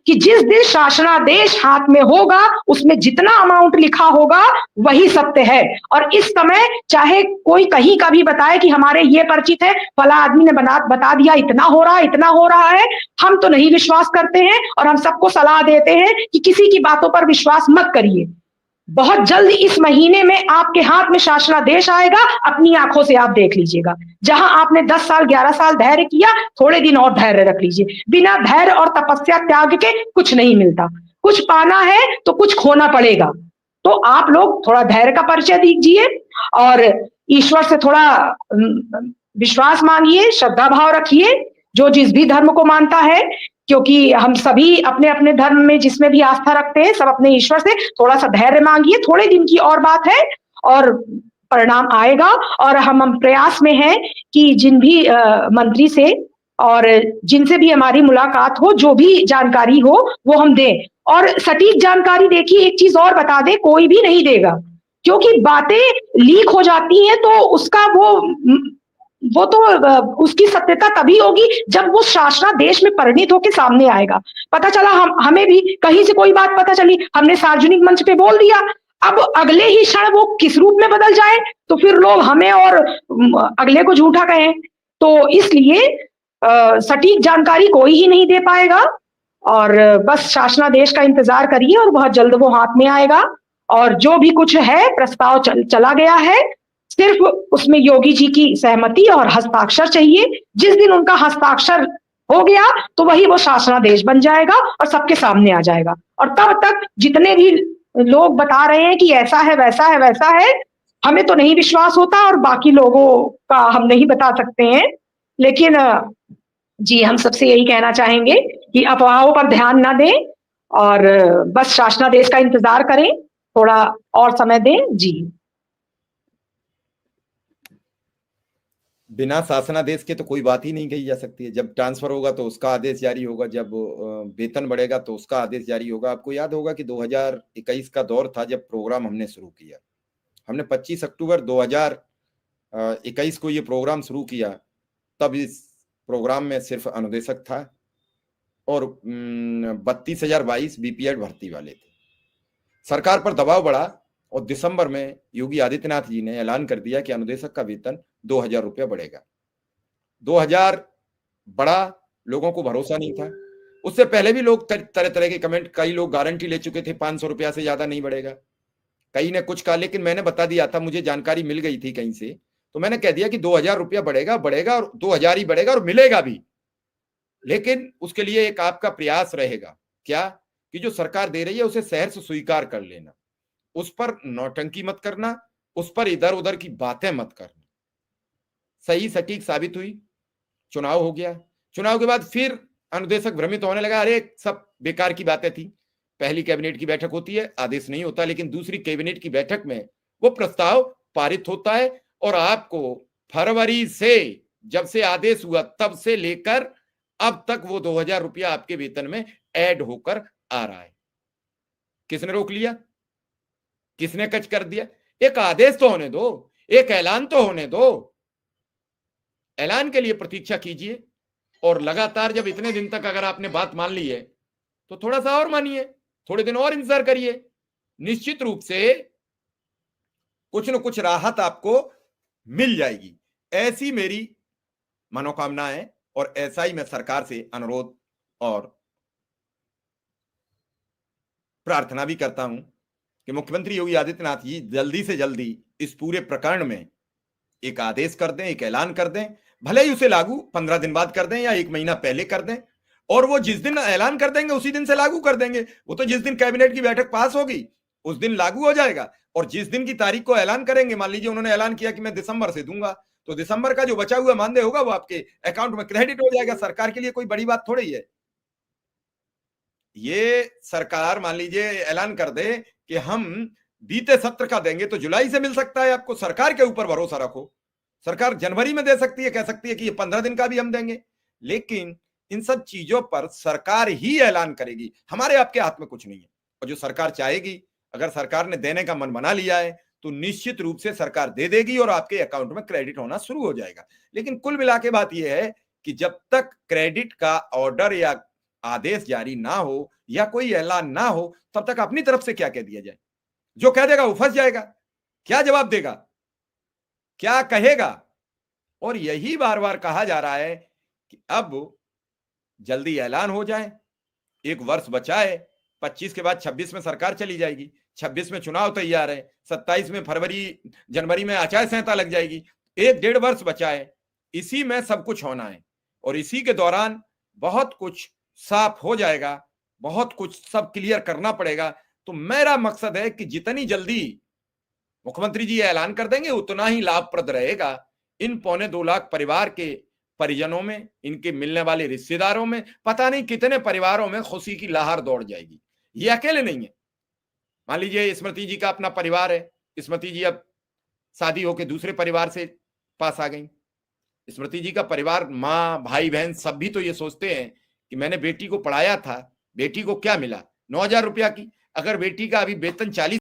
कि जिस दिन शासनादेश हाथ में होगा उसमें जितना अमाउंट लिखा होगा वही सत्य है। और इस समय चाहे कोई कहीं का भी बताए कि हमारे ये परिचित है, फला आदमी ने बता दिया इतना हो रहा है, इतना हो रहा है, हम तो नहीं विश्वास करते हैं और हम सबको सलाह देते हैं कि किसी की बातों पर विश्वास मत करिए। बहुत जल्द इस महीने में आपके हाथ में शासनादेश आएगा, अपनी आंखों से आप देख लीजिएगा। जहां आपने 10 साल 11 साल धैर्य किया, थोड़े दिन और धैर्य रख लीजिए। बिना धैर्य और तपस्या त्याग के कुछ नहीं मिलता। कुछ पाना है तो कुछ खोना पड़ेगा। तो आप लोग थोड़ा धैर्य का परिचय दीजिए और ईश्वर से थोड़ा विश्वास मांगिए, श्रद्धा भाव रखिए, जो जिस भी धर्म को मानता है, क्योंकि हम सभी अपने अपने धर्म में जिसमें भी आस्था रखते हैं, सब अपने ईश्वर से थोड़ा सा धैर्य मांगिए। थोड़े दिन की और बात है और परिणाम आएगा। और हम प्रयास में हैं कि जिन भी मंत्री से और जिनसे भी हमारी मुलाकात हो, जो भी जानकारी हो वो हम दें। और सटीक जानकारी देखिए, एक चीज और बता दें, कोई भी नहीं देगा, क्योंकि बातें लीक हो जाती हैं तो उसका वो तो उसकी सत्यता तभी होगी जब वो शासनादेश में परिणित होकर सामने आएगा। पता चला हमें भी कहीं से कोई बात पता चली, हमने सार्वजनिक मंच पे बोल दिया, अब अगले ही क्षण वो किस रूप में बदल जाए तो फिर लोग हमें और अगले को झूठा कहें। तो इसलिए सटीक जानकारी कोई ही नहीं दे पाएगा और बस शासनादेश का इंतजार करिए और बहुत जल्द वो हाथ में आएगा। और जो भी कुछ है प्रस्ताव चला गया है, सिर्फ उसमें योगी जी की सहमति और हस्ताक्षर चाहिए। जिस दिन उनका हस्ताक्षर हो गया तो वही वो शासनादेश बन जाएगा और सबके सामने आ जाएगा। और तब तक जितने भी लोग बता रहे हैं कि ऐसा है वैसा है वैसा है, हमें तो नहीं विश्वास होता और बाकी लोगों का हम नहीं बता सकते हैं। लेकिन जी हम सबसे यही कहना चाहेंगे कि अफवाहों पर ध्यान ना दें और बस शासनादेश का इंतजार करें, थोड़ा और समय दें। जी बिना शासनादेश के तो कोई बात ही नहीं कही जा सकती है। जब ट्रांसफर होगा तो उसका आदेश जारी होगा, जब वेतन बढ़ेगा तो उसका आदेश जारी होगा। आपको याद होगा कि 2021 का दौर था जब प्रोग्राम हमने शुरू किया। हमने 25 अक्टूबर 2021 को ये प्रोग्राम शुरू किया। तब इस प्रोग्राम में सिर्फ अनुदेशक था और 32,022 बीपीएड भर्ती वाले थे। सरकार पर दबाव बढ़ा और दिसंबर में योगी आदित्यनाथ जी ने ऐलान कर दिया कि अनुदेशक का वेतन 2,000 रुपया बढ़ेगा। 2,000 बढ़ा, लोगों को भरोसा नहीं था। उससे पहले भी लोग तरह तरह के कमेंट, कई लोग गारंटी ले चुके थे 500 रुपया से ज्यादा नहीं बढ़ेगा, कई ने कुछ कहा, लेकिन मैंने बता दिया था, मुझे जानकारी मिल गई थी कहीं से, तो मैंने कह दिया कि 2,000 रुपया बढ़ेगा और 2,000 ही बढ़ेगा और मिलेगा भी। लेकिन उसके लिए एक आपका प्रयास रहेगा, क्या कि जो सरकार दे रही है उसे सहर्ष स्वीकार कर लेना, उस पर नौटंकी मत करना, उस पर इधर उधर की बातें मत करना। सही सटीक साबित हुई, चुनाव हो गया। चुनाव के बाद फिर अनुदेशक भ्रमित होने लगा, अरे सब बेकार की बातें थी। पहली कैबिनेट की बैठक होती है, आदेश नहीं होता, लेकिन दूसरी कैबिनेट की बैठक में वो प्रस्ताव पारित होता है और आपको फरवरी से, जब से आदेश हुआ तब से लेकर अब तक वो 2,000 रुपया आपके वेतन में ऐड होकर आ रहा है। किसने रोक लिया? किसने कच कर दिया? एक आदेश तो होने दो, एक ऐलान तो होने दो। ऐलान के लिए प्रतीक्षा कीजिए और लगातार जब इतने दिन तक अगर आपने बात मान ली है तो थोड़ा सा और मानिए, थोड़े दिन और इंतजार करिए। निश्चित रूप से कुछ न कुछ राहत आपको मिल जाएगी, ऐसी मेरी मनोकामना है और ऐसा ही मैं सरकार से अनुरोध और प्रार्थना भी करता हूं कि मुख्यमंत्री योगी आदित्यनाथ जी जल्दी से जल्दी इस पूरे प्रकरण में एक आदेश कर दें, एक ऐलान कर दें। भले ही उसे लागू 15 दिन बाद कर दें या 1 महीना पहले कर दें, और वो जिस दिन ऐलान कर देंगे उसी दिन से लागू कर देंगे। वो तो जिस दिन कैबिनेट की बैठक पास होगी उस दिन लागू हो जाएगा। और जिस दिन की तारीख को ऐलान करेंगे, मान लीजिए उन्होंने ऐलान किया कि मैं दिसंबर से दूंगा, तो दिसंबर का जो बचा हुआ मानदेय होगा वो आपके अकाउंट में क्रेडिट हो जाएगा। सरकार के लिए कोई बड़ी बात थोड़ी है ये। सरकार मान लीजिए ऐलान कर दे कि हम बीते सत्र का देंगे तो जुलाई से मिल सकता है आपको। सरकार के ऊपर भरोसा रखो, सरकार जनवरी में दे सकती है, कह सकती है कि ये 15 दिन का भी हम देंगे। लेकिन इन सब चीजों पर सरकार ही ऐलान करेगी, हमारे आपके हाथ में कुछ नहीं है। और जो सरकार चाहेगी, अगर सरकार ने देने का मन बना लिया है तो निश्चित रूप से सरकार दे देगी और आपके अकाउंट में क्रेडिट होना शुरू हो जाएगा। लेकिन कुल मिला के बात यह है कि जब तक क्रेडिट का ऑर्डर या आदेश जारी ना हो या कोई ऐलान ना हो तब तक अपनी तरफ से क्या कह दिया जाए? जो कह देगा वो फंस जाएगा। क्या जवाब देगा? क्या कहेगा? और यही बार-बार कहा जा रहा है कि अब जल्दी ऐलान हो जाए, 1 वर्ष बचा है, 25 के बाद 26 में सरकार चली जाएगी, 26 में चुनाव तैयार है, 27 में जनवरी में आचार संहिता लग जाएगी, 1 डेढ़ वर्ष बचा है। इसी में सब कुछ होना है और इसी के दौरान बहुत कुछ साफ हो जाएगा, बहुत कुछ सब क्लियर करना पड़ेगा। तो मेरा मकसद है कि जितनी जल्दी मुख्यमंत्री जी ऐलान कर देंगे उतना ही लाभप्रद रहेगा इन 2.25 लाख परिवार के परिजनों में, इनके मिलने वाले रिश्तेदारों में, पता नहीं कितने परिवारों में खुशी की लहर दौड़ जाएगी। ये अकेले नहीं है। मान लीजिए स्मृति जी का अपना परिवार है, स्मृति जी अब शादी होकर दूसरे परिवार से पास आ गई। स्मृति जी का परिवार, माँ भाई बहन सब भी तो ये सोचते हैं कि मैंने बेटी को पढ़ाया था, बेटी को क्या मिला? 9,000 रुपया की। अगर बेटी का अभी वेतन 40